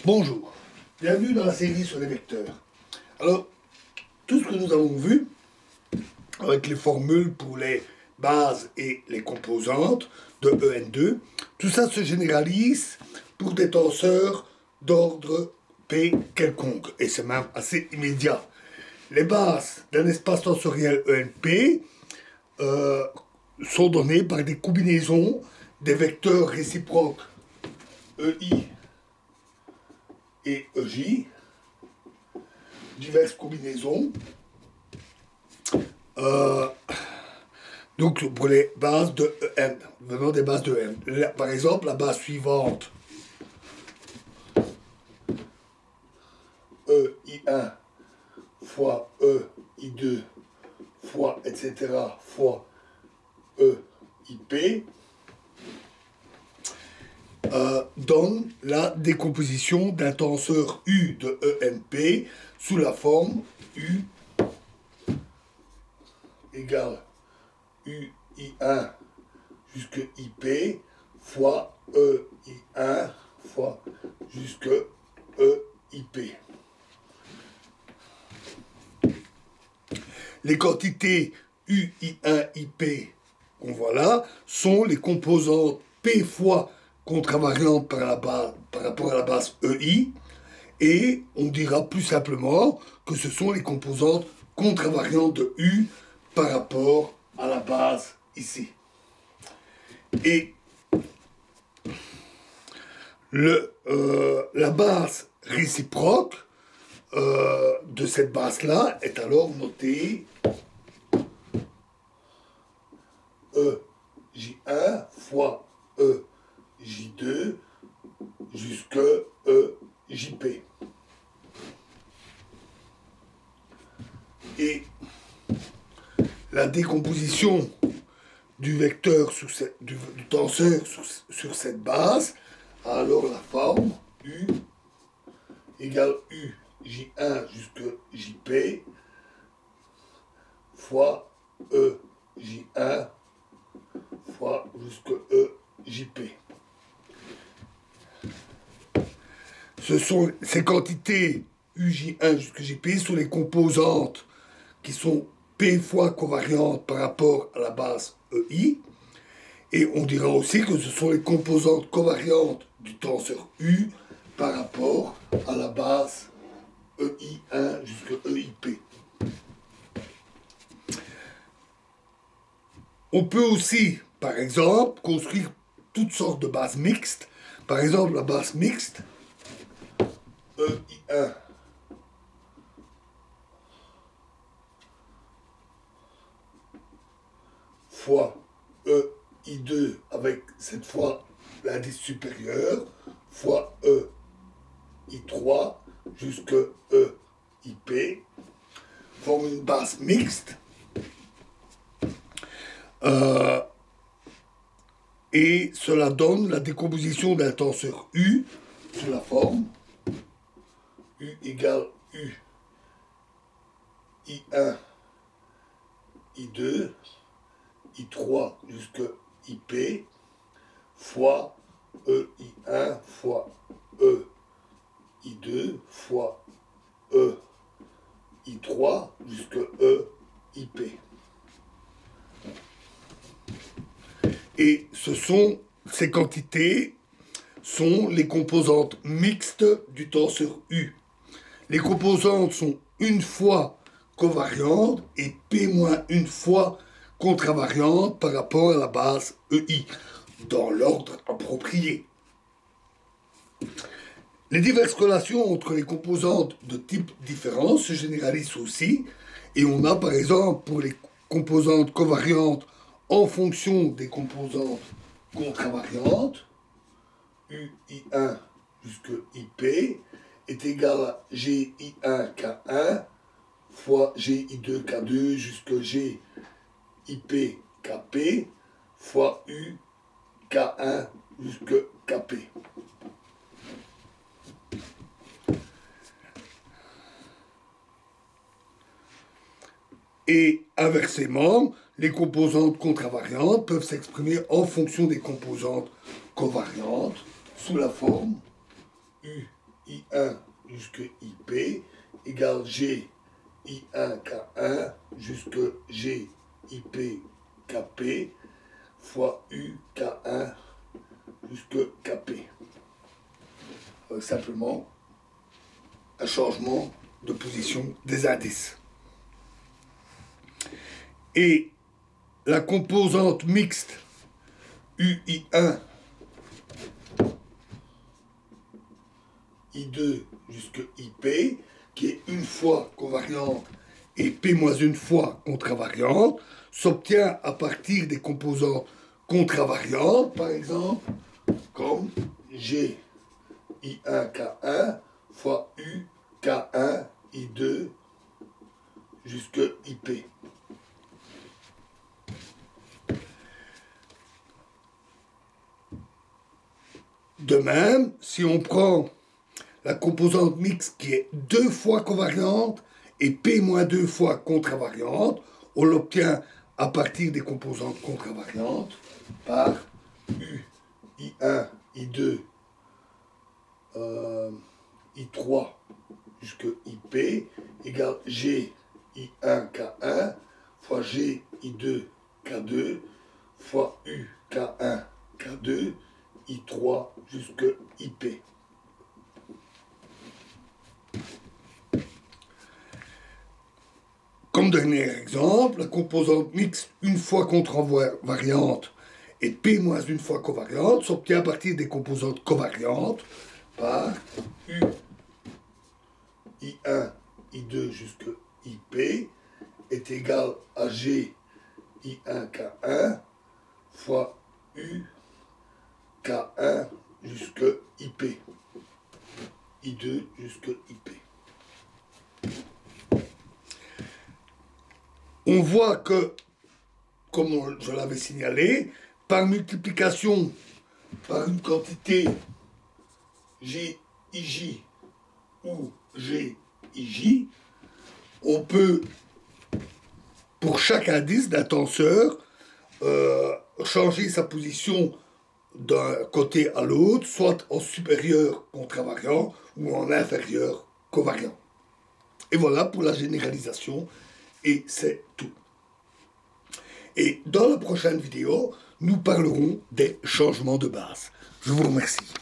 Bonjour, bienvenue dans la série sur les vecteurs. Alors, tout ce que nous avons vu, avec les formules pour les bases et les composantes de EN2, tout ça se généralise pour des tenseurs d'ordre P quelconque, et c'est même assez immédiat. Les bases d'un espace tensoriel ENP sont données par des combinaisons des vecteurs réciproques EI et EJ, diverses combinaisons. Donc pour les bases de EN, venant des bases de EN. Par exemple, la base suivante, EI1 fois EI2 fois etc. fois EIP, donne la décomposition d'un tenseur U de ENP sous la forme U égale UI1 jusque IP fois EI1 fois jusque EIP. Les quantités UI1, IP qu'on voit là sont les composantes P fois contravariante par rapport à la base EI, et on dira plus simplement que ce sont les composantes contravariantes de U par rapport à la base ici. Et la base réciproque de cette base-là est alors notée EJ1 fois EJ2 jusque EJP. Et la décomposition du vecteur du tenseur sur cette base a alors la forme U égale UJ1 jusque JP fois EJ1 fois jusque EJP. Ces quantités UJ1 jusque JP sont les composantes qui sont P fois covariantes par rapport à la base EI. Et on dira aussi que ce sont les composantes covariantes du tenseur U par rapport à la base EI1 jusque EIP. On peut aussi, par exemple, construire toutes sortes de bases mixtes. Par exemple, la base mixte EI1 fois EI2 avec cette fois l'indice supérieur fois EI3 jusque EIP forme une base mixte. Et cela donne la décomposition d'un tenseur U sous la forme U égale U I1 I2 I3 jusque IP fois EI1 fois EI2 fois EI3 jusque EIP. Et ces quantités sont les composantes mixtes du tenseur U. Les composantes sont une fois covariantes et P moins une fois contravariantes par rapport à la base EI, dans l'ordre approprié. Les diverses relations entre les composantes de types différents se généralisent aussi, et on a par exemple pour les composantes covariantes en fonction des composantes contravariantes, UI1 jusque IP est égal à GI1K1 fois GI2K2 jusque GIPKP fois UK1 jusque KP. Et inversement, les composantes contravariantes peuvent s'exprimer en fonction des composantes covariantes sous la forme I1 jusque IP égale G I1 K1 jusque G IP KP fois U K1 jusque KP. Simplement un changement de position des indices. Et la composante mixte UI1, I2 jusque IP, qui est une fois covariante et P moins une fois contravariante, s'obtient à partir des composantes contravariantes, par exemple, comme G I1 K1 fois U K1 I2 jusque IP. De même, si on prend la composante mixte qui est 2 fois covariante et P moins 2 fois contravariante, on l'obtient à partir des composantes contravariantes par U, I1, I2, I3 jusque IP égale G, I1, K1 fois G, I2, K2 fois U, K1, K2, I3 jusque IP. Comme dernier exemple, la composante mixte une fois contravariante et P moins une fois covariante s'obtient à partir des composantes covariantes par U, I1, I2 jusque IP est égal à G, I1, K1 fois U, K1 jusque IP. I2 jusque IP. On voit que, comme je l'avais signalé, par multiplication par une quantité GIJ ou GIJ, on peut, pour chaque indice d'un tenseur, changer sa position d'un côté à l'autre, soit en supérieur contravariant ou en inférieur covariant. Et voilà pour la généralisation, et c'est tout. Et dans la prochaine vidéo, nous parlerons des changements de base. Je vous remercie.